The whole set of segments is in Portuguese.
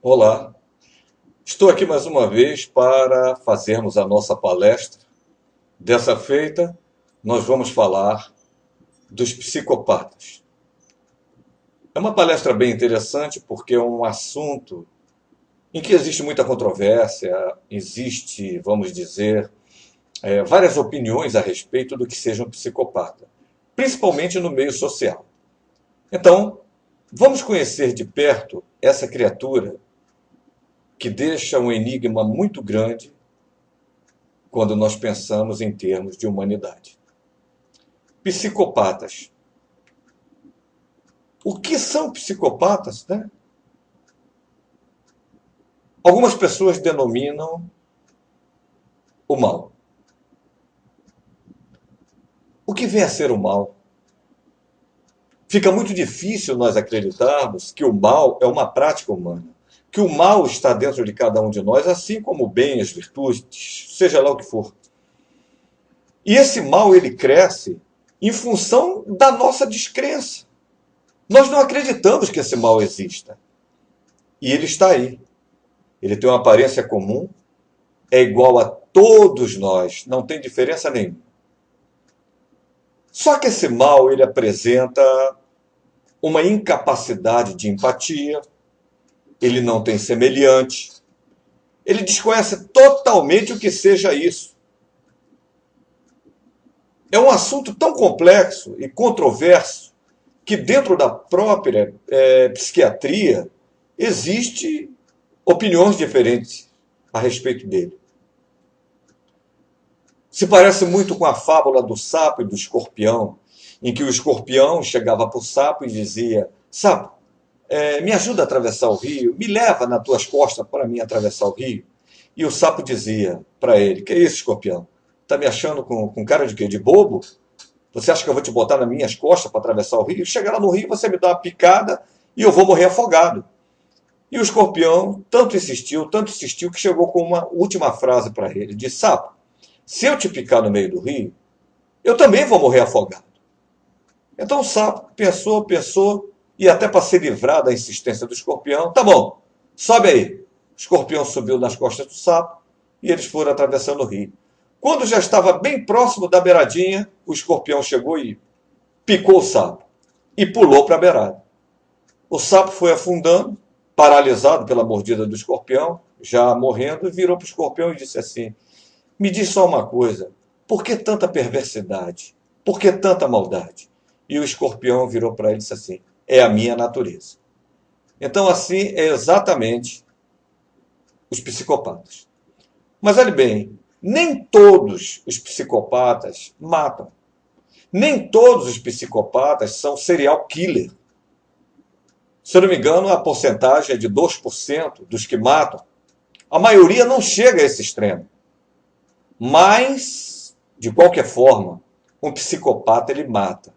Olá, estou aqui mais uma vez para fazermos a nossa palestra. Dessa feita, nós vamos falar dos psicopatas. É uma palestra bem interessante porque é um assunto em que existe muita controvérsia, existe, vamos dizer, várias opiniões a respeito do que seja um psicopata, principalmente no meio social. Então, vamos conhecer de perto essa criatura que deixa um enigma muito grande quando nós pensamos em termos de humanidade. Psicopatas. O que são psicopatas, né? Algumas pessoas denominam o mal. O que vem a ser o mal? Fica muito difícil nós acreditarmos que o mal é uma prática humana, que o mal está dentro de cada um de nós, assim como o bem, as virtudes, seja lá o que for. E esse mal, ele cresce em função da nossa descrença. Nós não acreditamos que esse mal exista. E ele está aí. Ele tem uma aparência comum, é igual a todos nós, não tem diferença nenhuma. Só que esse mal, ele apresenta uma incapacidade de empatia, ele não tem semelhante, ele desconhece totalmente o que seja isso. É um assunto tão complexo e controverso que dentro da própria psiquiatria existe opiniões diferentes a respeito dele. Se parece muito com a fábula do sapo e do escorpião, em que o escorpião chegava para o sapo e dizia: sapo, me ajuda a atravessar o rio, me leva nas tuas costas para mim atravessar o rio. E o sapo dizia para ele: que é isso, escorpião? Está me achando com cara de quê? De bobo? Você acha que eu vou te botar nas minhas costas para atravessar o rio? Chegar lá no rio, você me dá uma picada e eu vou morrer afogado. E o escorpião tanto insistiu, que chegou com uma última frase para ele: disse: sapo, se eu te picar no meio do rio, eu também vou morrer afogado. Então o sapo pensou, e até para se livrar da insistência do escorpião: tá bom, sobe aí. O escorpião subiu nas costas do sapo e eles foram atravessando o rio. Quando já estava bem próximo da beiradinha, o escorpião chegou e picou o sapo e pulou para a beirada. O sapo foi afundando, paralisado pela mordida do escorpião, já morrendo, e virou para o escorpião e disse assim: me diz só uma coisa, por que tanta perversidade? Por que tanta maldade? E o escorpião virou para ele e disse assim: é a minha natureza. Então, assim é exatamente os psicopatas. Mas olhe bem, nem todos os psicopatas matam. Nem todos os psicopatas são serial killer. Se eu não me engano, a porcentagem é de 2% dos que matam. A maioria não chega a esse extremo. Mas, de qualquer forma, um psicopata ele mata.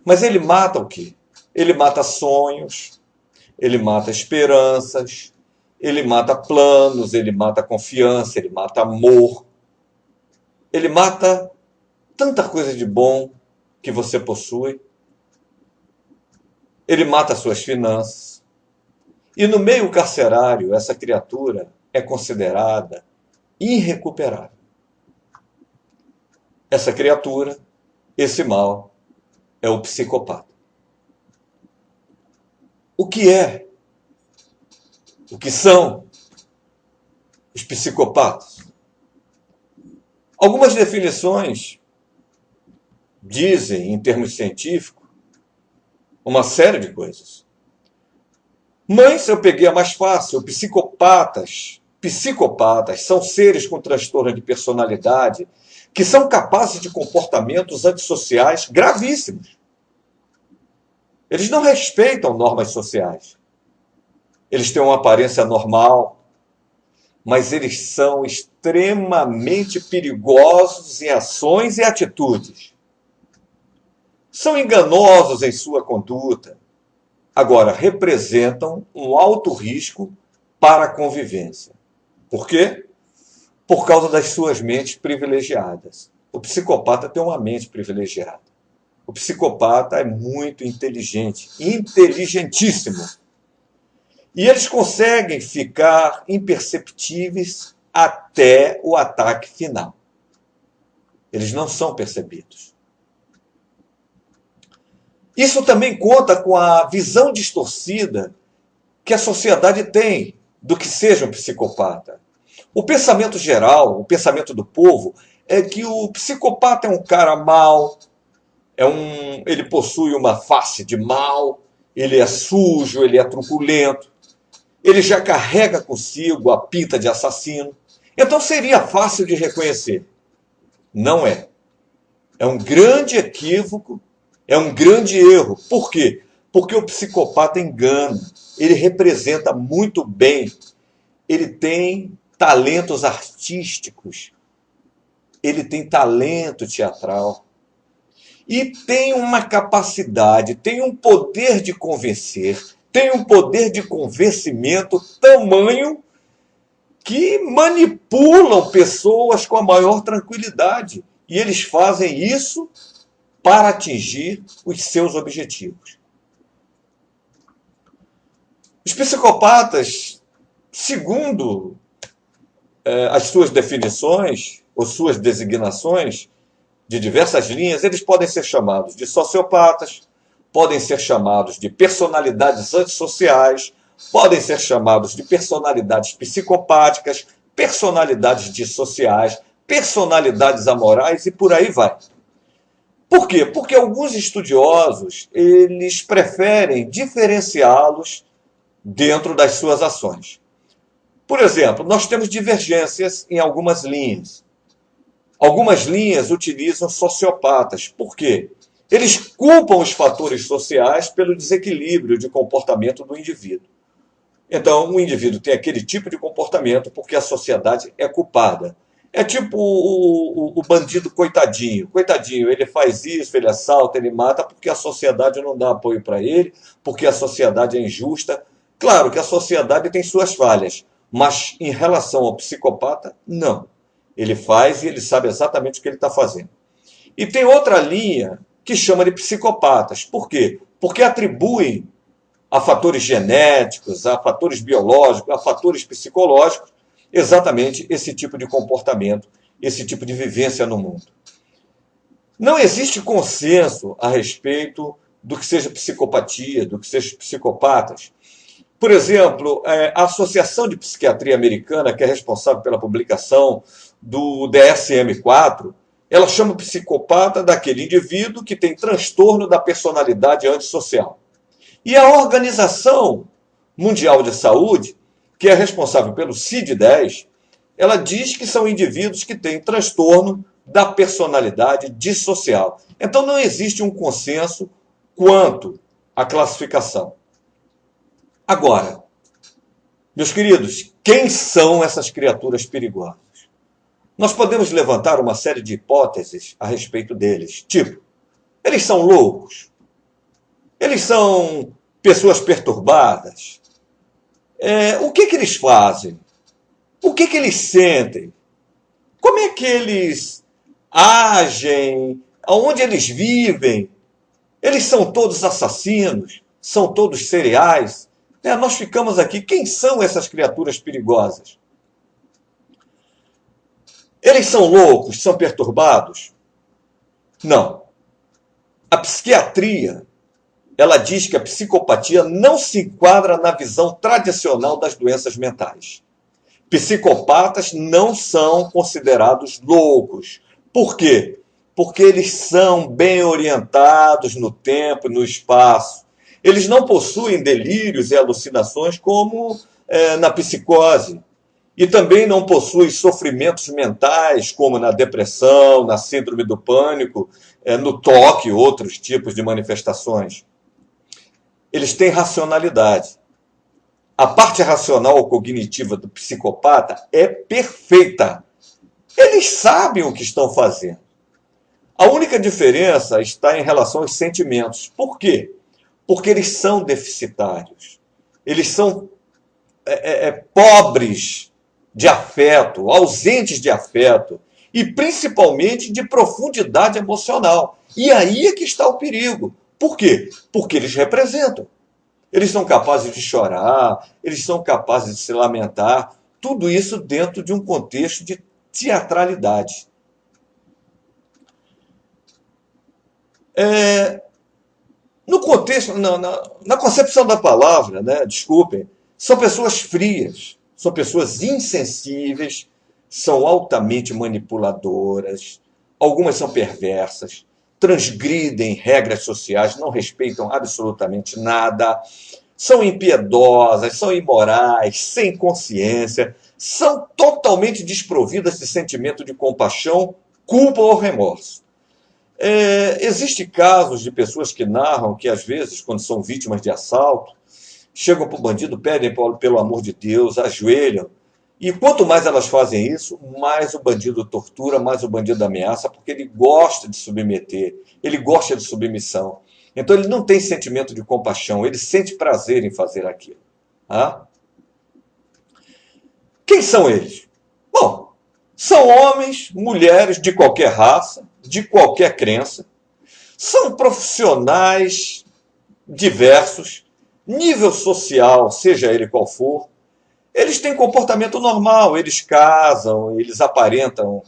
Mas ele mata o quê? Ele mata sonhos, ele mata esperanças, ele mata planos, ele mata confiança, ele mata amor. Ele mata tanta coisa de bom que você possui. Ele mata suas finanças. E no meio carcerário, essa criatura é considerada irrecuperável. Essa criatura, esse mal, é o psicopata. O que é? O que são os psicopatas? Algumas definições dizem, em termos científicos, uma série de coisas. Mas eu peguei a mais fácil. Psicopatas são seres com transtorno de personalidade que são capazes de comportamentos antissociais gravíssimos. Eles não respeitam normas sociais. Eles têm uma aparência normal, mas eles são extremamente perigosos em ações e atitudes. São enganosos em sua conduta. Agora, representam um alto risco para a convivência. Por quê? Por causa das suas mentes privilegiadas. O psicopata tem uma mente privilegiada. O psicopata é muito inteligente, inteligentíssimo. E eles conseguem ficar imperceptíveis até o ataque final. Eles não são percebidos. Isso também conta com a visão distorcida que a sociedade tem do que seja um psicopata. O pensamento geral, o pensamento do povo, é que o psicopata é um cara mau, ele possui uma face de mal, ele é sujo, ele é truculento, ele já carrega consigo a pinta de assassino. Então seria fácil de reconhecer. Não é. É um grande equívoco, é um grande erro. Por quê? Porque o psicopata engana. Ele representa muito bem. Ele tem talentos artísticos. Ele tem talento teatral. E tem uma capacidade, tem um poder de convencer, tem um poder de convencimento tamanho que manipulam pessoas com a maior tranquilidade. E eles fazem isso para atingir os seus objetivos. Os psicopatas, segundo as suas definições, ou suas designações, de diversas linhas, eles podem ser chamados de sociopatas, podem ser chamados de personalidades antissociais, podem ser chamados de personalidades psicopáticas, personalidades dissociais, personalidades amorais e por aí vai. Por quê? Porque alguns estudiosos, eles preferem diferenciá-los dentro das suas ações. Por exemplo, nós temos divergências em algumas linhas. Algumas linhas utilizam sociopatas. Por quê? Eles culpam os fatores sociais pelo desequilíbrio de comportamento do indivíduo. Então, o indivíduo tem aquele tipo de comportamento porque a sociedade é culpada. É tipo o bandido coitadinho. Coitadinho, ele faz isso, ele assalta, ele mata porque a sociedade não dá apoio para ele, porque a sociedade é injusta. Claro que a sociedade tem suas falhas, mas em relação ao psicopata, não. Ele faz e ele sabe exatamente o que ele está fazendo. E tem outra linha que chama de psicopatas. Por quê? Porque atribuem a fatores genéticos, a fatores biológicos, a fatores psicológicos, exatamente esse tipo de comportamento, esse tipo de vivência no mundo. Não existe consenso a respeito do que seja psicopatia, do que seja psicopatas. Por exemplo, a Associação de Psiquiatria Americana, que é responsável pela publicação do DSM-4, ela chama psicopata daquele indivíduo que tem transtorno da personalidade antissocial. E a Organização Mundial de Saúde, que é responsável pelo CID-10, ela diz que são indivíduos que têm transtorno da personalidade dissocial. Então não existe um consenso quanto à classificação. Agora, meus queridos, quem são essas criaturas perigosas? Nós podemos levantar uma série de hipóteses a respeito deles. Tipo, eles são loucos? Eles são pessoas perturbadas? O que eles fazem? O que eles sentem? Como é que eles agem? Aonde eles vivem? Eles são todos assassinos? São todos seriais? Nós ficamos aqui. Quem são essas criaturas perigosas? Eles são loucos? São perturbados? Não. A psiquiatria, ela diz que a psicopatia não se enquadra na visão tradicional das doenças mentais. Psicopatas não são considerados loucos. Por quê? Porque eles são bem orientados no tempo e no espaço. Eles não possuem delírios e alucinações como na psicose. E também não possuem sofrimentos mentais, como na depressão, na síndrome do pânico, no toque e outros tipos de manifestações. Eles têm racionalidade. A parte racional ou cognitiva do psicopata é perfeita. Eles sabem o que estão fazendo. A única diferença está em relação aos sentimentos. Por quê? Porque eles são deficitários. Eles são pobres de afeto, ausentes de afeto e principalmente de profundidade emocional. E aí é que está o perigo. Por quê? Porque eles representam. Eles são capazes de chorar, eles são capazes de se lamentar, tudo isso dentro de um contexto de teatralidade. No contexto, na concepção da palavra, né, desculpem, são pessoas frias, são pessoas insensíveis, são altamente manipuladoras, algumas são perversas, transgridem regras sociais, não respeitam absolutamente nada, são impiedosas, são imorais, sem consciência, são totalmente desprovidas de sentimento de compaixão, culpa ou remorso. Existem casos de pessoas que narram que, às vezes, quando são vítimas de assalto, chegam para o bandido, pedem pelo amor de Deus, ajoelham. E quanto mais elas fazem isso, mais o bandido tortura, mais o bandido ameaça, porque ele gosta de submeter, ele gosta de submissão. Então ele não tem sentimento de compaixão, ele sente prazer em fazer aquilo. Ah? Quem são eles? Bom, são homens, mulheres de qualquer raça, de qualquer crença, são profissionais diversos, nível social, seja ele qual for, eles têm comportamento normal, eles casam, eles aparentam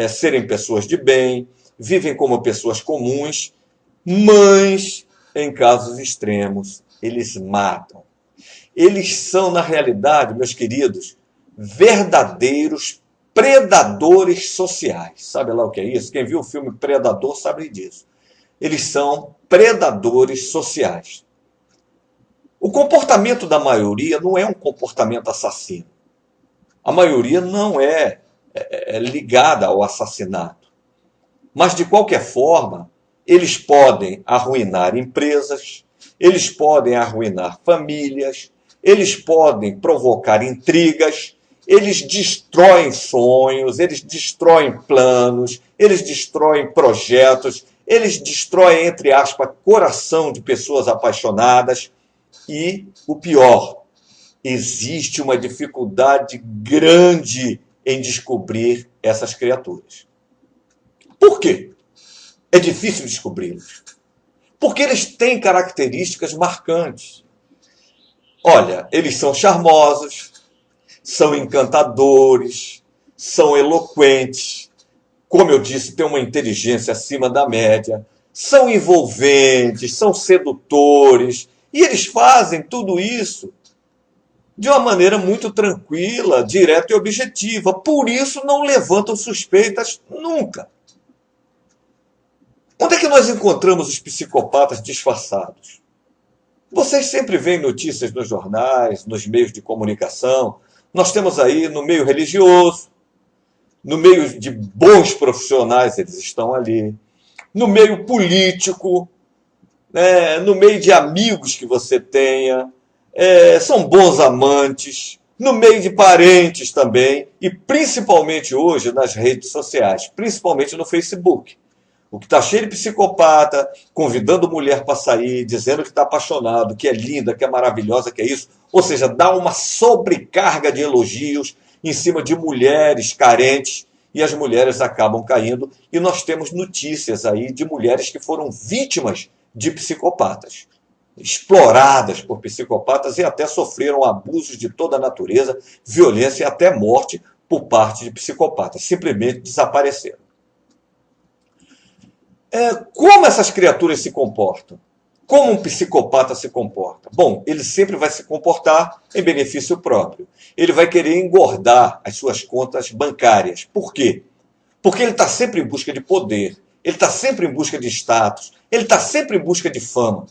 serem pessoas de bem, vivem como pessoas comuns, mas, em casos extremos, eles matam. Eles são, na realidade, meus queridos, verdadeiros predadores sociais. Sabe lá o que é isso? Quem viu o filme Predador sabe disso. Eles são predadores sociais. O comportamento da maioria não é um comportamento assassino. A maioria não é ligada ao assassinato. Mas, de qualquer forma, eles podem arruinar empresas, eles podem arruinar famílias, eles podem provocar intrigas, eles destroem sonhos, eles destroem planos, eles destroem projetos, eles destroem, entre aspas, coração de pessoas apaixonadas. E o pior, existe uma dificuldade grande em descobrir essas criaturas. Por quê? É difícil descobri-los. Porque eles têm características marcantes. Olha, eles são charmosos, são encantadores, são eloquentes, como eu disse, têm uma inteligência acima da média, são envolventes, são sedutores, e eles fazem tudo isso de uma maneira muito tranquila, direta e objetiva. Por isso não levantam suspeitas nunca. Onde é que nós encontramos os psicopatas disfarçados? Vocês sempre veem notícias nos jornais, nos meios de comunicação. Nós temos aí no meio religioso, no meio de bons profissionais, eles estão ali. No meio político, no meio de amigos que você tenha, são bons amantes, no meio de parentes também, e principalmente hoje nas redes sociais, principalmente no Facebook. O que está cheio de psicopata, convidando mulher para sair, dizendo que está apaixonado, que é linda, que é maravilhosa, que é isso. Ou seja, dá uma sobrecarga de elogios em cima de mulheres carentes, e as mulheres acabam caindo. E nós temos notícias aí de mulheres que foram vítimas de psicopatas, exploradas por psicopatas e até sofreram abusos de toda a natureza, violência e até morte por parte de psicopatas. Simplesmente desapareceram. Como essas criaturas se comportam? Como um psicopata se comporta? Bom, ele sempre vai se comportar em benefício próprio. Ele vai querer engordar as suas contas bancárias. Por quê? Porque ele está sempre em busca de poder, ele está sempre em busca de status, ele está sempre em busca de fama.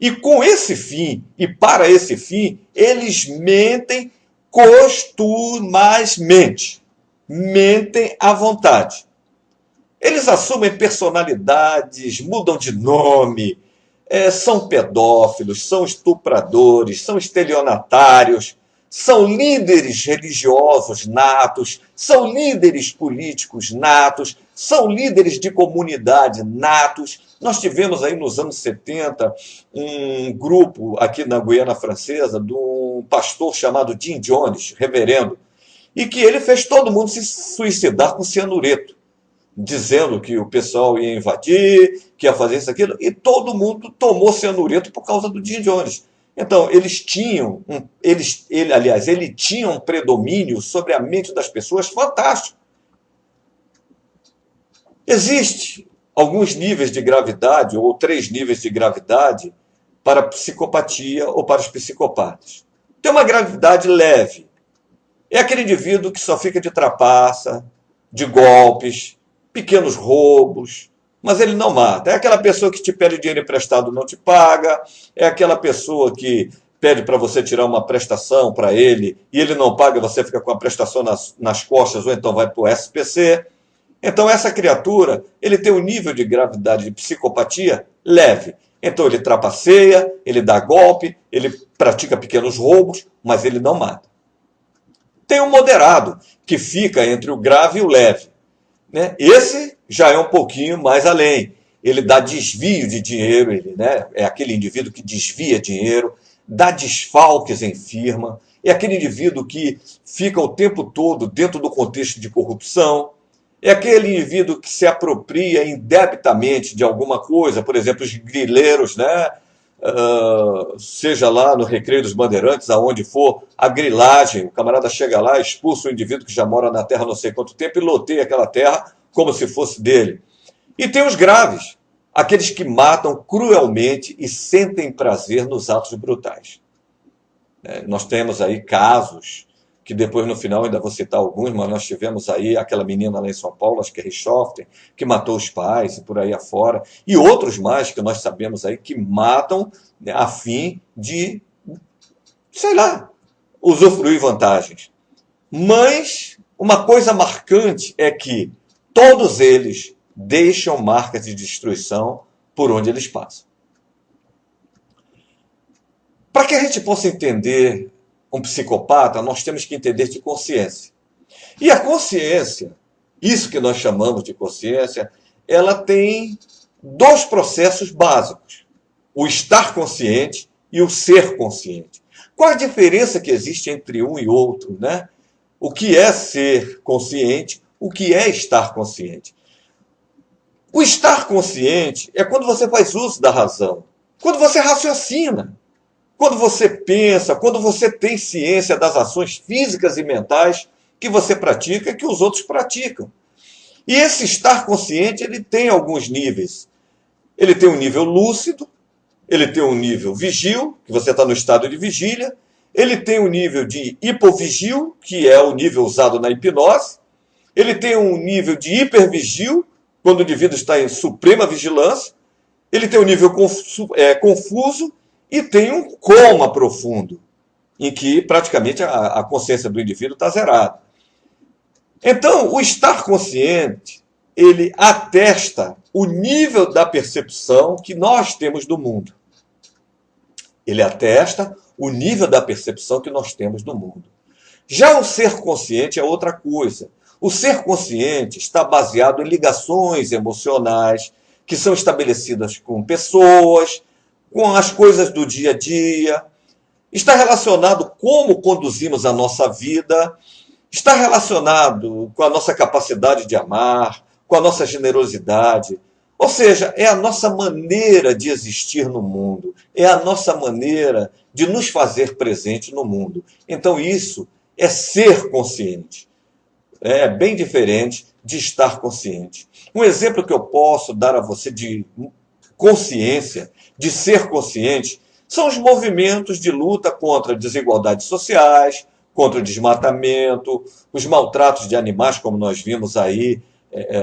E com esse fim, e para esse fim, eles mentem costumazmente. Mentem à vontade. Eles assumem personalidades, mudam de nome, são pedófilos, são estupradores, são estelionatários, são líderes religiosos natos, são líderes políticos natos, são líderes de comunidade natos. Nós tivemos aí nos anos 70 um grupo aqui na Guiana Francesa de um pastor chamado Jim Jones, reverendo, e que ele fez todo mundo se suicidar com cianureto, dizendo que o pessoal ia invadir, que ia fazer isso, aquilo, e todo mundo tomou cianureto por causa do Jim Jones. Então, ele tinha um predomínio sobre a mente das pessoas fantástico. Existe alguns níveis de gravidade, ou 3 níveis de gravidade, para a psicopatia ou para os psicopatas. Tem uma gravidade leve. É aquele indivíduo que só fica de trapaça, de golpes, pequenos roubos, mas ele não mata. É aquela pessoa que te pede dinheiro emprestado e não te paga, é aquela pessoa que pede para você tirar uma prestação para ele e ele não paga, você fica com a prestação nas costas ou então vai para o SPC. Então essa criatura, ele tem um nível de gravidade de psicopatia leve. Então ele trapaceia, ele dá golpe, ele pratica pequenos roubos, mas ele não mata. Tem um moderado, que fica entre o grave e o leve. Né? Esse já é um pouquinho mais além. Ele dá desvio de dinheiro, é aquele indivíduo que desvia dinheiro, dá desfalques em firma, é aquele indivíduo que fica o tempo todo dentro do contexto de corrupção, é aquele indivíduo que se apropria indebitamente de alguma coisa, por exemplo, os grileiros, né? Seja lá no Recreio dos Bandeirantes, aonde for, a grilagem, o camarada chega lá, expulsa o indivíduo que já mora na terra não sei quanto tempo e loteia aquela terra como se fosse dele. E tem os graves, aqueles que matam cruelmente e sentem prazer nos atos brutais. Nós temos aí casos, que depois no final ainda vou citar alguns, mas nós tivemos aí aquela menina lá em São Paulo, acho que é Richthofen, que matou os pais e por aí afora, e outros mais que nós sabemos aí que matam, né, a fim de, sei lá, usufruir vantagens. Mas uma coisa marcante é que todos eles deixam marcas de destruição por onde eles passam. Para que a gente possa entender um psicopata, nós temos que entender de consciência. E a consciência, isso que nós chamamos de consciência, ela tem 2 processos básicos: o estar consciente e o ser consciente. Qual a diferença que existe entre um e outro, né? O que é ser consciente, o que é estar consciente? O estar consciente é quando você faz uso da razão, quando você raciocina, quando você pensa, quando você tem ciência das ações físicas e mentais que você pratica e que os outros praticam. E esse estar consciente, ele tem alguns níveis. Ele tem um nível lúcido, ele tem um nível vigil, que você está no estado de vigília, ele tem um nível de hipovigil, que é o nível usado na hipnose, ele tem um nível de hipervigil, quando o indivíduo está em suprema vigilância, ele tem um nível confuso, e tem um coma profundo, em que praticamente a consciência do indivíduo está zerada. Então, o estar consciente, ele atesta o nível da percepção que nós temos do mundo. Ele atesta o nível da percepção que nós temos do mundo. Já o ser consciente é outra coisa. O ser consciente está baseado em ligações emocionais que são estabelecidas com pessoas, com as coisas do dia a dia, está relacionado como conduzimos a nossa vida, está relacionado com a nossa capacidade de amar, com a nossa generosidade. Ou seja, é a nossa maneira de existir no mundo, é a nossa maneira de nos fazer presente no mundo. Então isso é ser consciente. É bem diferente de estar consciente. Um exemplo que eu posso dar a você de consciência, de ser consciente, são os movimentos de luta contra desigualdades sociais, contra o desmatamento, os maltratos de animais, como nós vimos aí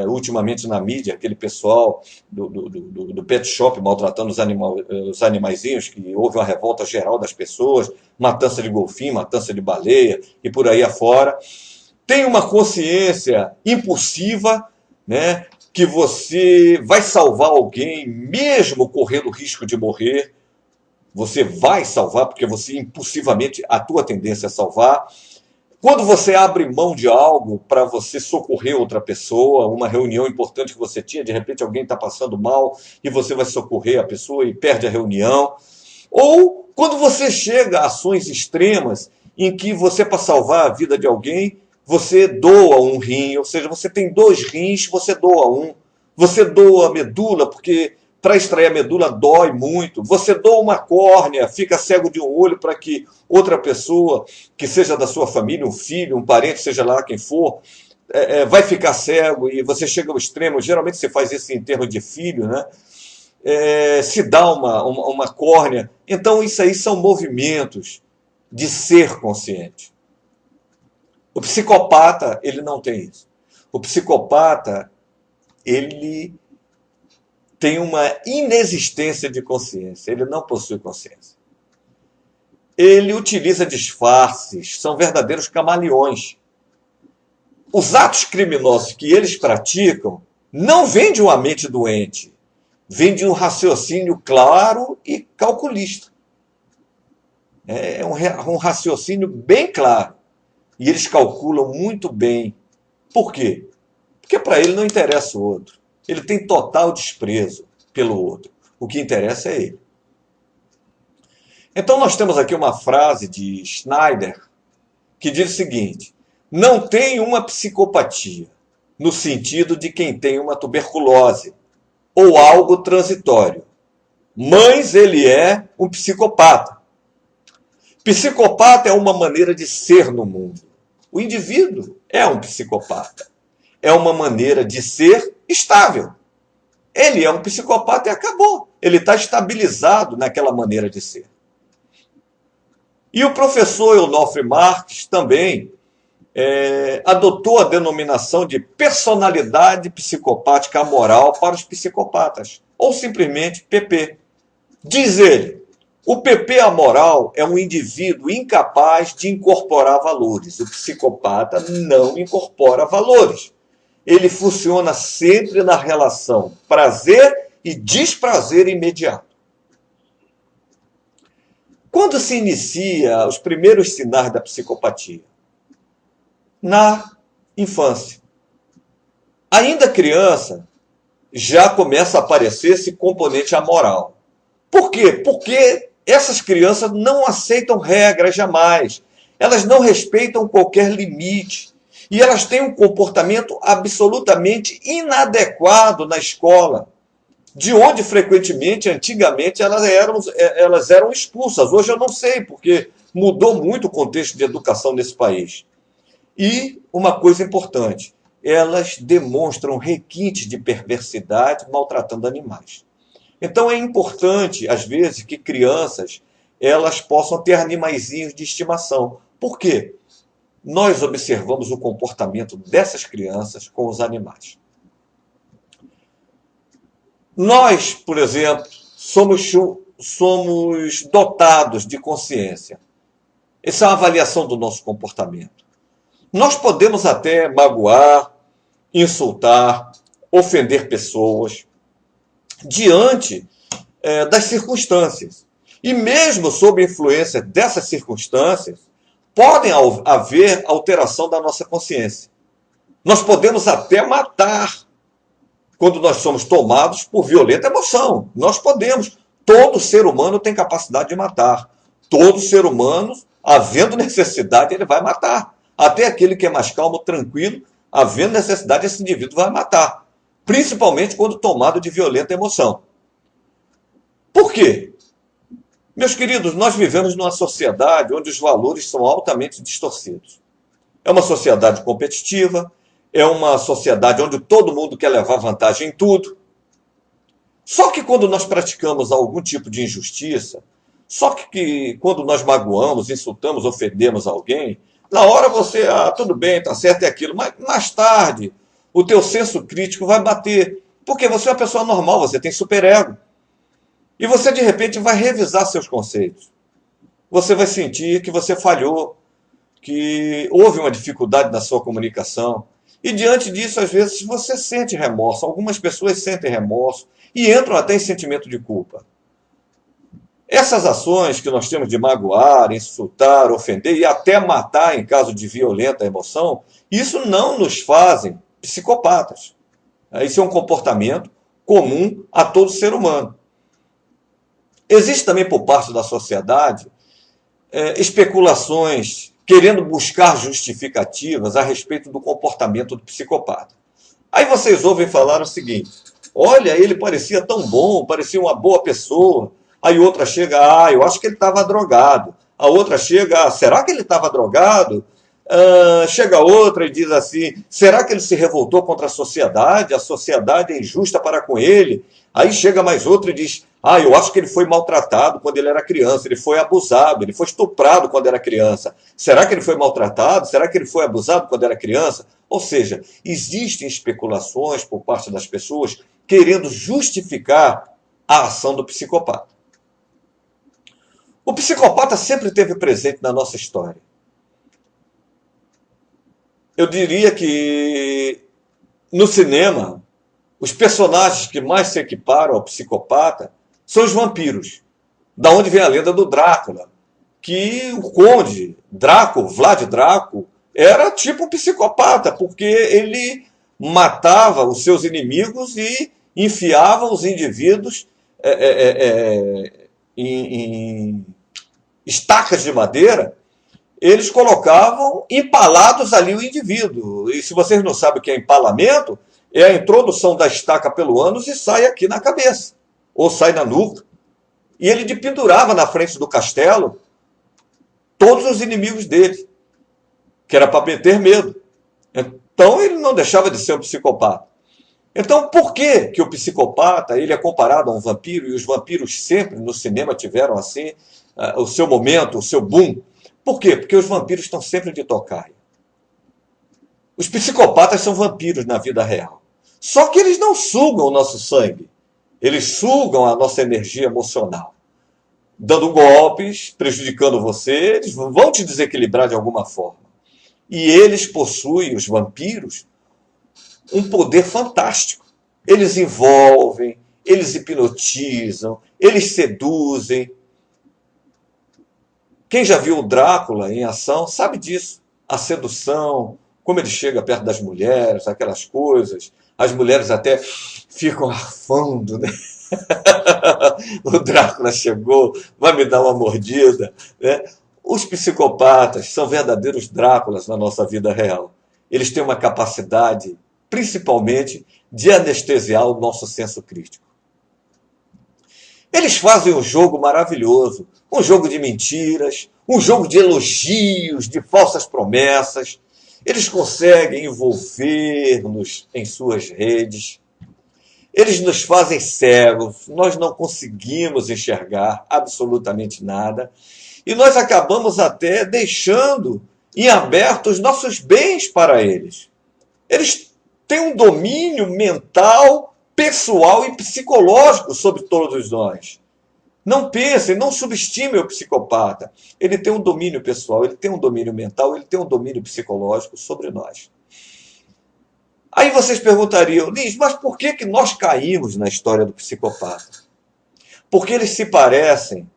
ultimamente na mídia, aquele pessoal do pet shop maltratando os animaizinhos, que houve uma revolta geral das pessoas, matança de golfinho, matança de baleia e por aí afora. Tem uma consciência impulsiva, né, que você vai salvar alguém, mesmo correndo o risco de morrer. Você vai salvar, porque você impulsivamente, a tua tendência é salvar. Quando você abre mão de algo para você socorrer outra pessoa, uma reunião importante que você tinha, de repente alguém está passando mal e você vai socorrer a pessoa e perde a reunião. Ou quando você chega a ações extremas em que você, para salvar a vida de alguém, você doa um rim, ou seja, você tem 2 rins, você doa um. Você doa a medula porque para extrair a medula dói muito. Você doa uma córnea, fica cego de um olho para que outra pessoa, que seja da sua família, um filho, um parente, seja lá quem for, vai ficar cego e você chega ao extremo. Geralmente você faz isso em termos de filho, né? Se dá uma córnea. Então, isso aí são movimentos de ser consciente. O psicopata, ele não tem isso. O psicopata, ele tem uma inexistência de consciência. Ele não possui consciência. Ele utiliza disfarces, são verdadeiros camaleões. Os atos criminosos que eles praticam não vêm de uma mente doente, vêm de um raciocínio claro e calculista. É um raciocínio bem claro. E eles calculam muito bem. Por quê? Porque para ele não interessa o outro. Ele tem total desprezo pelo outro. O que interessa é ele. Então nós temos aqui uma frase de Schneider que diz o seguinte: não tem uma psicopatia no sentido de quem tem uma tuberculose ou algo transitório, mas ele é um psicopata. Psicopata é uma maneira de ser no mundo. O indivíduo é um psicopata. É uma maneira de ser estável. Ele é um psicopata e acabou. Ele está estabilizado naquela maneira de ser. E o professor Onofre Marx também adotou a denominação de personalidade psicopática amoral para os psicopatas, ou simplesmente PP. Diz ele: o PP amoral é um indivíduo incapaz de incorporar valores. O psicopata não incorpora valores. Ele funciona sempre na relação prazer e desprazer imediato. Quando se inicia os primeiros sinais da psicopatia? Na infância. Ainda criança, já começa a aparecer esse componente amoral. Por quê? Porque essas crianças não aceitam regras jamais. Elas não respeitam qualquer limite. E elas têm um comportamento absolutamente inadequado na escola, de onde frequentemente, antigamente, elas eram expulsas. Hoje eu não sei, porque mudou muito o contexto de educação nesse país. E uma coisa importante, elas demonstram requintes de perversidade maltratando animais. Então é importante, às vezes, que crianças elas possam ter animaizinhos de estimação. Por quê? Nós observamos o comportamento dessas crianças com os animais. Nós, por exemplo, somos dotados de consciência. Essa é uma avaliação do nosso comportamento. Nós podemos até magoar, insultar, ofender pessoas diante das circunstâncias. E mesmo sob influência dessas circunstâncias, podem haver alteração da nossa consciência. Nós podemos até matar quando nós somos tomados por violenta emoção. Nós podemos. Todo ser humano tem capacidade de matar. Todo ser humano, havendo necessidade, ele vai matar. Até aquele que é mais calmo, tranquilo, havendo necessidade, esse indivíduo vai matar. Principalmente quando tomado de violenta emoção. Por quê? Meus queridos, nós vivemos numa sociedade onde os valores são altamente distorcidos. É uma sociedade competitiva, é uma sociedade onde todo mundo quer levar vantagem em tudo. Só que quando nós praticamos algum tipo de injustiça, só que quando nós magoamos, insultamos, ofendemos alguém, na hora você, tudo bem, tá certo, é aquilo, mas mais tarde o teu senso crítico vai bater, porque você é uma pessoa normal, você tem superego. E você, de repente, vai revisar seus conceitos. Você vai sentir que você falhou, que houve uma dificuldade na sua comunicação. E, diante disso, às vezes, você sente remorso. Algumas pessoas sentem remorso e entram até em sentimento de culpa. Essas ações que nós temos de magoar, insultar, ofender e até matar em caso de violenta emoção, isso não nos fazem psicopatas. Isso é um comportamento comum a todo ser humano. Existe também por parte da sociedade especulações querendo buscar justificativas a respeito do comportamento do psicopata. Aí vocês ouvem falar o seguinte: Olha, ele parecia tão bom, parecia uma boa pessoa. Aí outra chega, eu acho que ele estava drogado. A outra chega, será que ele estava drogado? Chega outra e diz assim, será que ele se revoltou contra a sociedade? A sociedade é injusta para com ele. Aí chega mais outra e diz, eu acho que ele foi maltratado quando ele era criança, ele foi abusado, ele foi estuprado quando era criança. Será que ele foi maltratado? Será que ele foi abusado quando era criança? Ou seja, existem especulações por parte das pessoas querendo justificar a ação do psicopata. O psicopata sempre esteve presente na nossa história. Eu diria que no cinema, os personagens que mais se equiparam ao psicopata são os vampiros. Da onde vem a lenda do Drácula, que o conde Draco, Vlad Draco, era tipo um psicopata, porque ele matava os seus inimigos e enfiava os indivíduos em estacas de madeira. Eles colocavam empalados ali o indivíduo. E se vocês não sabem o que é empalamento, é a introdução da estaca pelo ânus e sai aqui na cabeça, ou sai na nuca. E ele pendurava na frente do castelo todos os inimigos dele, que era para meter medo. Então ele não deixava de ser um psicopata. Então por que o psicopata ele é comparado a um vampiro, e os vampiros sempre no cinema tiveram assim o seu momento, o seu boom? Por quê? Porque os vampiros estão sempre de tocaia. Os psicopatas são vampiros na vida real. Só que eles não sugam o nosso sangue. Eles sugam a nossa energia emocional. Dando golpes, prejudicando você, eles vão te desequilibrar de alguma forma. E eles possuem, os vampiros, um poder fantástico. Eles envolvem, eles hipnotizam, eles seduzem. Quem já viu o Drácula em ação sabe disso. A sedução, como ele chega perto das mulheres, aquelas coisas. As mulheres até ficam arfando, né? O Drácula chegou, vai me dar uma mordida, né? Os psicopatas são verdadeiros Dráculas na nossa vida real. Eles têm uma capacidade, principalmente, de anestesiar o nosso senso crítico. Eles fazem um jogo maravilhoso, um jogo de mentiras, um jogo de elogios, de falsas promessas. Eles conseguem envolver-nos em suas redes. Eles nos fazem cegos, nós não conseguimos enxergar absolutamente nada. E nós acabamos até deixando em aberto os nossos bens para eles. Eles têm um domínio mental, pessoal e psicológico sobre todos nós. Não pensem, não subestimem o psicopata. Ele tem um domínio pessoal, ele tem um domínio mental, ele tem um domínio psicológico sobre nós. Aí vocês perguntariam, Liz, mas por que nós caímos na história do psicopata? Porque eles se parecem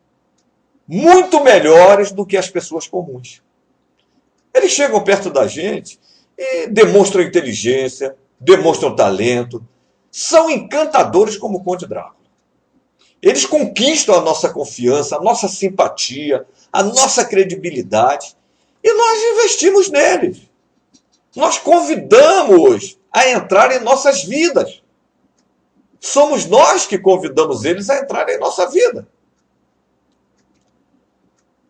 muito melhores do que as pessoas comuns. Eles chegam perto da gente e demonstram inteligência, demonstram talento, são encantadores como o Conde Drácula. Eles conquistam a nossa confiança, a nossa simpatia, a nossa credibilidade, e nós investimos neles. Nós convidamos a entrar em nossas vidas. Somos nós que convidamos eles a entrar em nossa vida.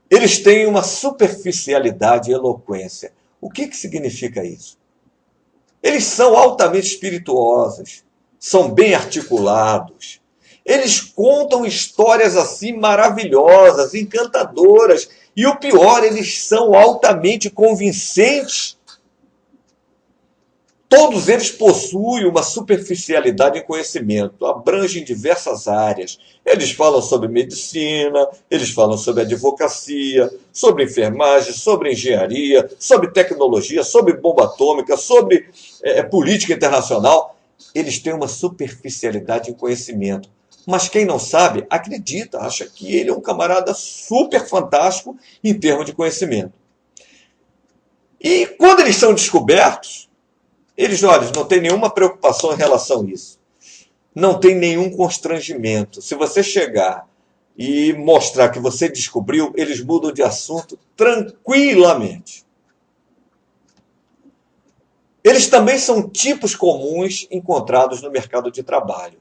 Eles têm uma superficialidade e eloquência. O que significa isso? Eles são altamente espirituosos, são bem articulados. Eles contam histórias assim maravilhosas, encantadoras. E o pior, eles são altamente convincentes. Todos eles possuem uma superficialidade em conhecimento, abrangem diversas áreas. Eles falam sobre medicina, eles falam sobre advocacia, sobre enfermagem, sobre engenharia, sobre tecnologia, sobre bomba atômica, sobre política internacional. Eles têm uma superficialidade em conhecimento. Mas quem não sabe, acredita, acha que ele é um camarada super fantástico em termos de conhecimento. E quando eles são descobertos, eles, olha, não tem nenhuma preocupação em relação a isso. Não tem nenhum constrangimento. Se você chegar e mostrar que você descobriu, eles mudam de assunto tranquilamente. Eles também são tipos comuns encontrados no mercado de trabalho.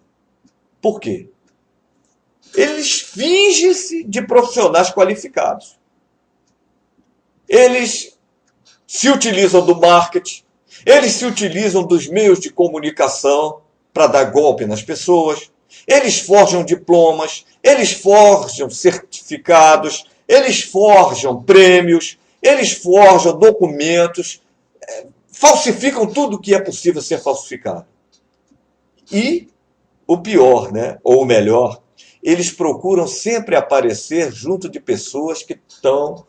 Por quê? Eles fingem-se de profissionais qualificados. Eles se utilizam do marketing, eles se utilizam dos meios de comunicação para dar golpe nas pessoas, eles forjam diplomas, eles forjam certificados, eles forjam prêmios, eles forjam documentos, falsificam tudo que é possível ser falsificado. E o pior, né, ou o melhor, eles procuram sempre aparecer junto de pessoas que estão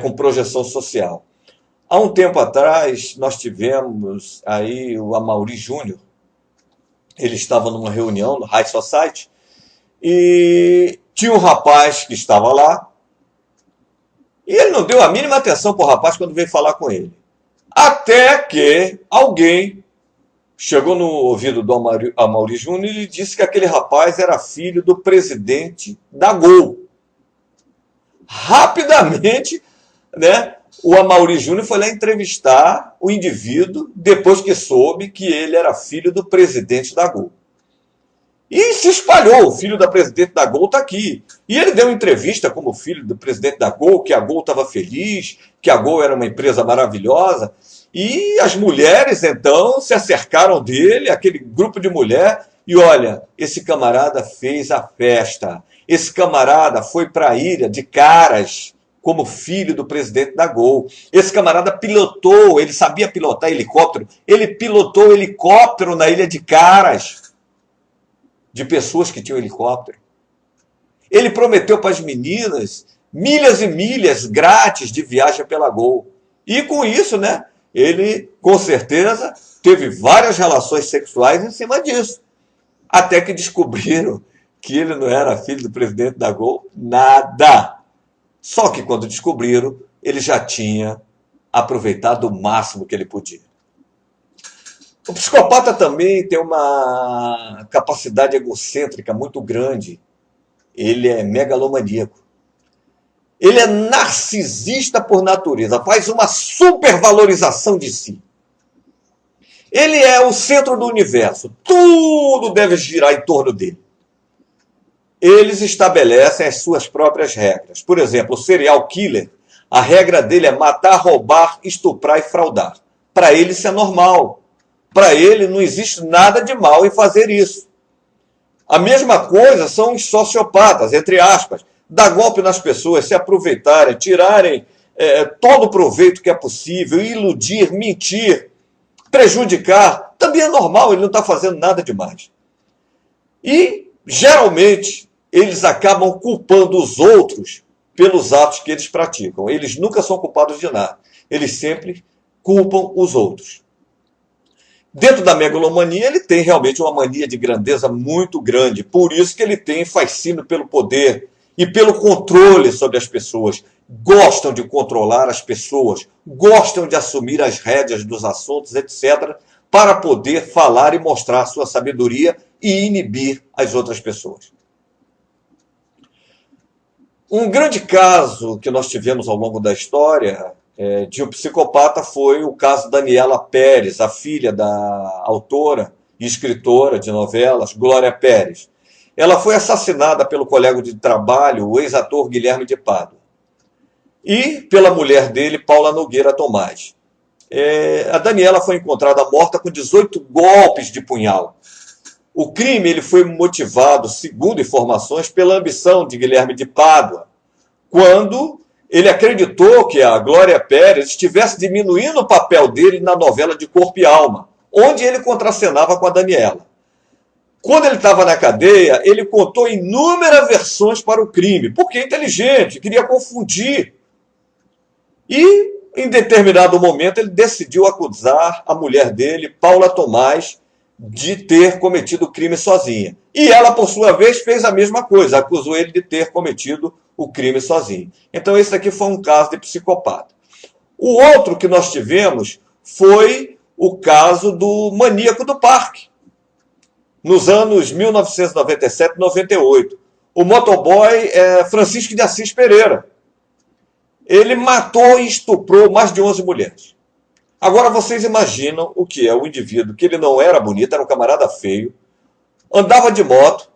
com projeção social. Há um tempo atrás, nós tivemos aí o Amaury Júnior. Ele estava numa reunião no High Society e tinha um rapaz que estava lá e ele não deu a mínima atenção para o rapaz quando veio falar com ele. Até que alguém chegou no ouvido do Amaury Júnior e disse que aquele rapaz era filho do presidente da Gol. Rapidamente, né, o Amaury Júnior foi lá entrevistar o indivíduo depois que soube que ele era filho do presidente da Gol. E se espalhou, o filho da presidente da Gol está aqui. E ele deu entrevista como filho do presidente da Gol, que a Gol estava feliz, que a Gol era uma empresa maravilhosa. E as mulheres, então, se acercaram dele, aquele grupo de mulher, e olha, esse camarada fez a festa. Esse camarada foi para a ilha de Caras, como filho do presidente da Gol. Esse camarada pilotou, ele sabia pilotar helicóptero, ele pilotou helicóptero na ilha de Caras, de pessoas que tinham helicóptero. Ele prometeu para as meninas milhas e milhas grátis de viagem pela Gol. E com isso, né, ele, com certeza, teve várias relações sexuais em cima disso. Até que descobriram que ele não era filho do presidente da Gol, nada. Só que quando descobriram, ele já tinha aproveitado o máximo que ele podia. O psicopata também tem uma capacidade egocêntrica muito grande. Ele é megalomaníaco. Ele é narcisista por natureza, faz uma supervalorização de si. Ele é o centro do universo, tudo deve girar em torno dele. Eles estabelecem as suas próprias regras. Por exemplo, o serial killer, a regra dele é matar, roubar, estuprar e fraudar. Para ele isso é normal. Para ele não existe nada de mal em fazer isso. A mesma coisa são os sociopatas, entre aspas, dar golpe nas pessoas, se aproveitarem, tirarem todo o proveito que é possível, iludir, mentir, prejudicar. Também é normal, ele não está fazendo nada demais. E, geralmente, eles acabam culpando os outros pelos atos que eles praticam. Eles nunca são culpados de nada. Eles sempre culpam os outros. Dentro da megalomania, ele tem realmente uma mania de grandeza muito grande. Por isso que ele tem fascínio pelo poder e pelo controle sobre as pessoas. Gostam de controlar as pessoas, gostam de assumir as rédeas dos assuntos, etc., para poder falar e mostrar sua sabedoria e inibir as outras pessoas. Um grande caso que nós tivemos ao longo da história de um psicopata foi o caso Daniela Pérez, a filha da autora e escritora de novelas, Glória Pérez. Ela foi assassinada pelo colega de trabalho, o ex-ator Guilherme de Pádua, e pela mulher dele, Paula Nogueira Tomás. A Daniela foi encontrada morta com 18 golpes de punhal. O crime ele foi motivado, segundo informações, pela ambição de Guilherme de Pádua, quando ele acreditou que a Glória Pérez estivesse diminuindo o papel dele na novela de Corpo e Alma, onde ele contracenava com a Daniela. Quando ele estava na cadeia, ele contou inúmeras versões para o crime, porque é inteligente, queria confundir. E, em determinado momento, ele decidiu acusar a mulher dele, Paula Tomás, de ter cometido o crime sozinha. E ela, por sua vez, fez a mesma coisa, acusou ele de ter cometido o crime sozinho. Então, esse aqui foi um caso de psicopata. O outro que nós tivemos foi o caso do maníaco do parque, nos anos 1997 e 98. O motoboy Francisco de Assis Pereira. Ele matou e estuprou mais de 11 mulheres. Agora vocês imaginam o que é o indivíduo, que ele não era bonito, era um camarada feio, andava de moto,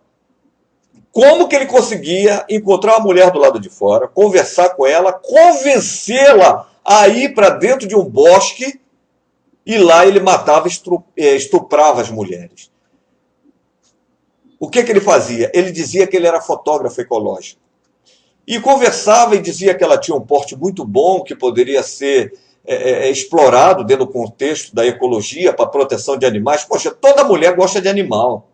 como que ele conseguia encontrar uma mulher do lado de fora, conversar com ela, convencê-la a ir para dentro de um bosque e lá ele matava, estuprava as mulheres. O que ele fazia? Ele dizia que ele era fotógrafo ecológico. E conversava e dizia que ela tinha um porte muito bom, que poderia ser explorado dentro do contexto da ecologia para a proteção de animais. Poxa, toda mulher gosta de animal.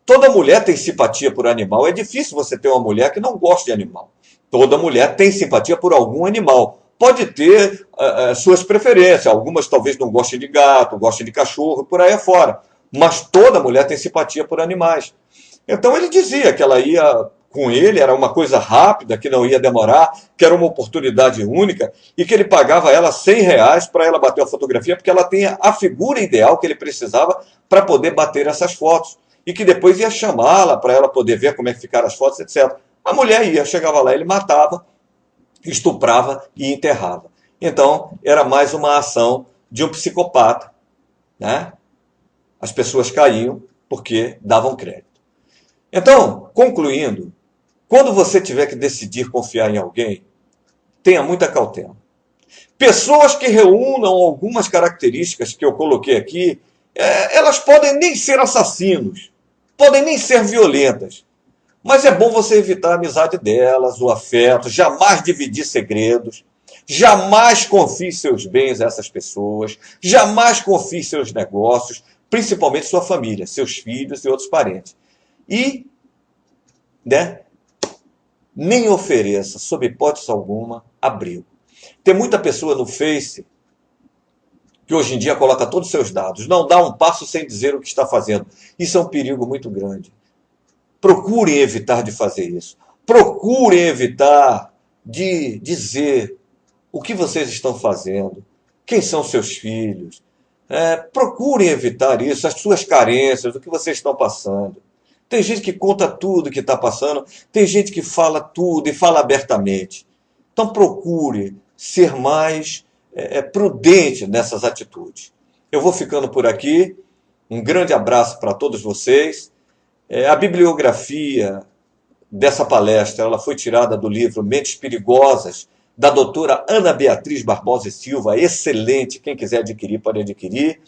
Toda mulher tem simpatia por animal. É difícil você ter uma mulher que não gosta de animal. Toda mulher tem simpatia por algum animal. Pode ter suas preferências. Algumas talvez não gostem de gato, gostem de cachorro, por aí afora. Mas toda mulher tem simpatia por animais. Então ele dizia que ela ia com ele, era uma coisa rápida, que não ia demorar, que era uma oportunidade única, e que ele pagava ela R$ 100 para ela bater a fotografia, porque ela tinha a figura ideal que ele precisava para poder bater essas fotos. E que depois ia chamá-la para ela poder ver como é que ficaram as fotos, etc. A mulher ia, chegava lá, ele matava, estuprava e enterrava. Então, era mais uma ação de um psicopata, né? As pessoas caíam porque davam crédito. Então, concluindo, quando você tiver que decidir confiar em alguém, tenha muita cautela. Pessoas que reúnam algumas características que eu coloquei aqui, elas podem nem ser assassinos, podem nem ser violentas, mas é bom você evitar a amizade delas, o afeto, jamais dividir segredos, jamais confie seus bens a essas pessoas, jamais confie seus negócios, principalmente sua família, seus filhos e outros parentes. E, nem ofereça, sob hipótese alguma, abrigo. Tem muita pessoa no Face que hoje em dia coloca todos os seus dados, não dá um passo sem dizer o que está fazendo. Isso é um perigo muito grande. Procurem evitar de fazer isso. Procurem evitar de dizer o que vocês estão fazendo, quem são seus filhos. Procurem evitar isso, as suas carências, o que vocês estão passando. Tem gente que conta tudo que está passando, tem gente que fala tudo e fala abertamente. Então procure ser mais prudente nessas atitudes. Eu vou ficando por aqui. Um grande abraço para todos vocês. A bibliografia dessa palestra ela foi tirada do livro Mentes Perigosas, da doutora Ana Beatriz Barbosa e Silva, excelente, quem quiser adquirir pode adquirir,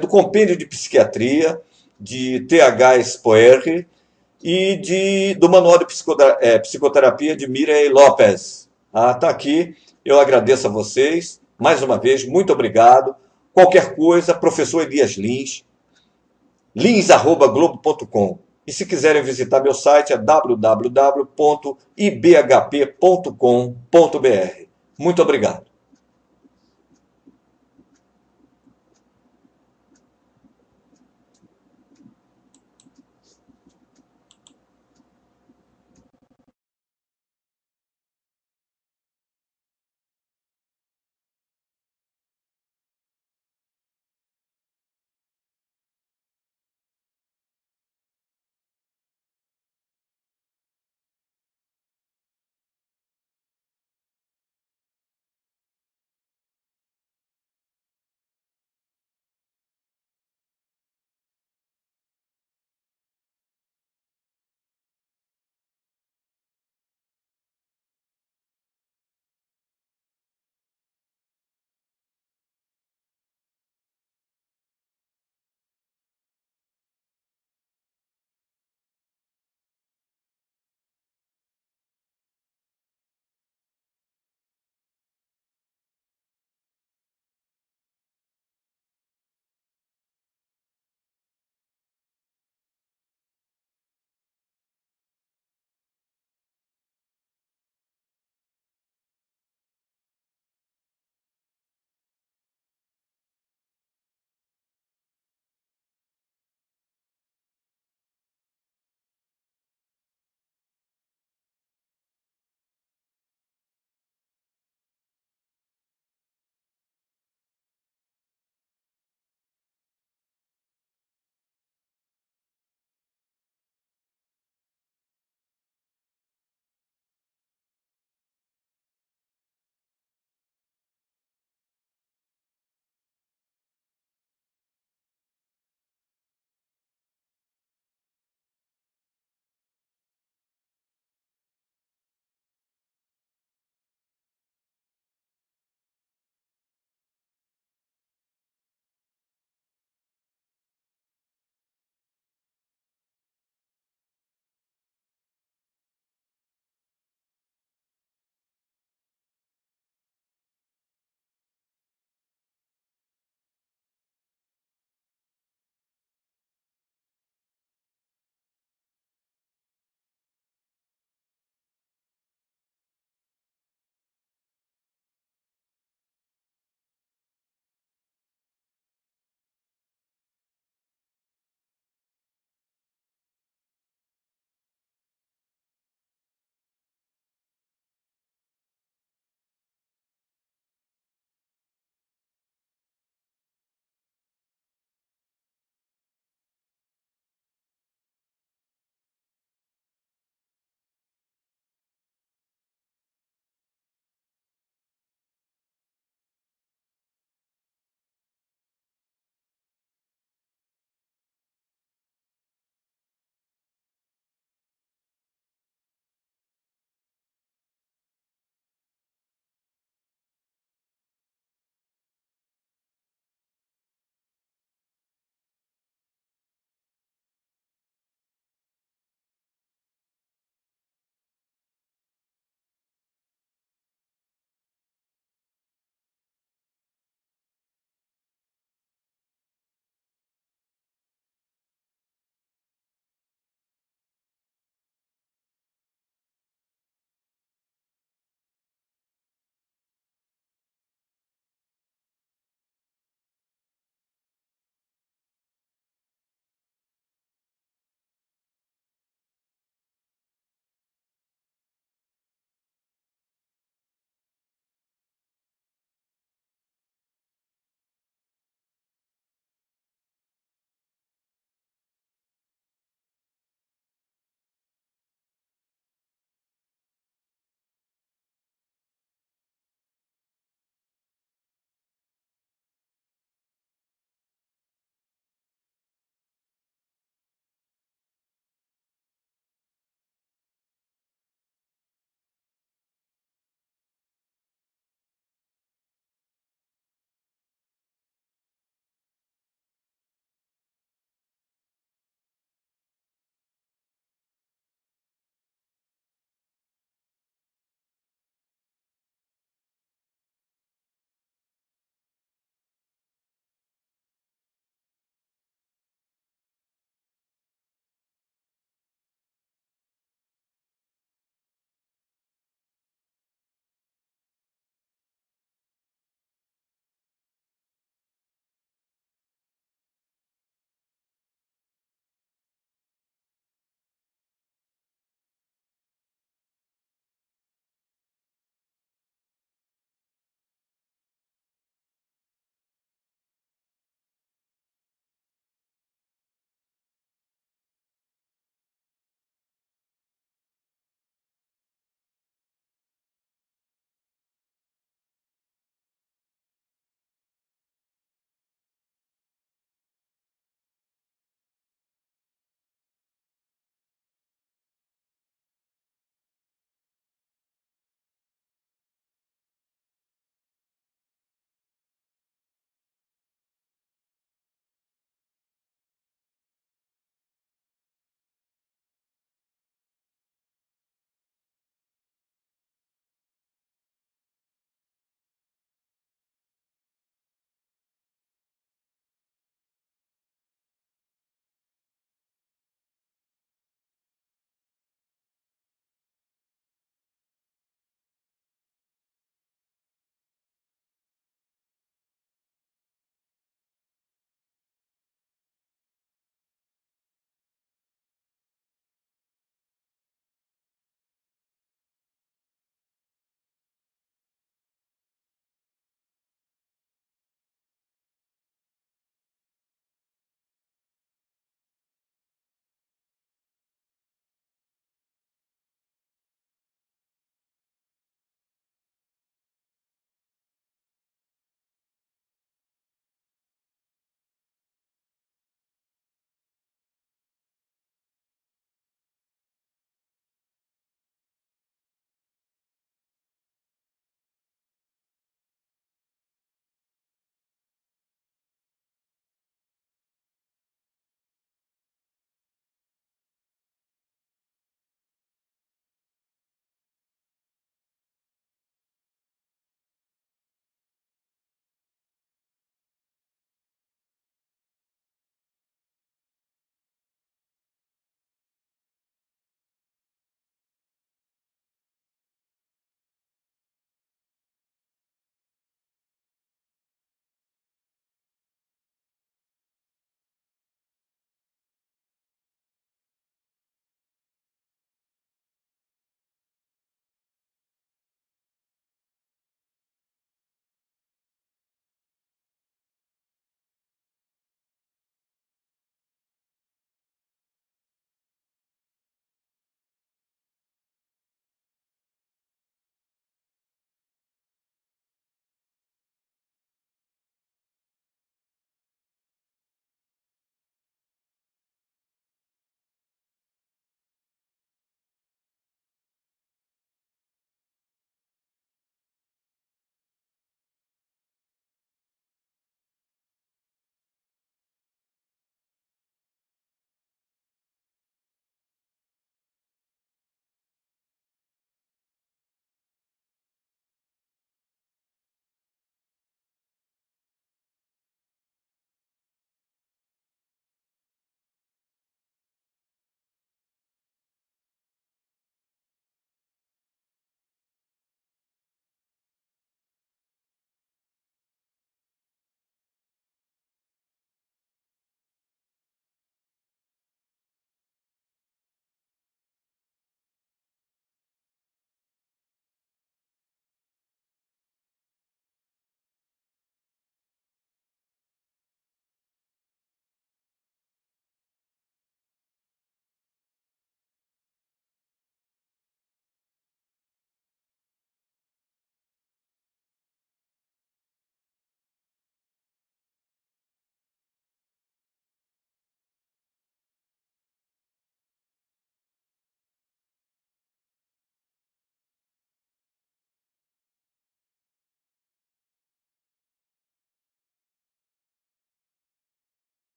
do Compêndio de Psiquiatria, de T.H. Spoerri, e do Manual de Psicoterapia de Mireille Lopes. Está aqui, eu agradeço a vocês, mais uma vez, muito obrigado. Qualquer coisa, professor Elias Lins, lins@globo.com. E se quiserem visitar meu site é www.ibhp.com.br. Muito obrigado.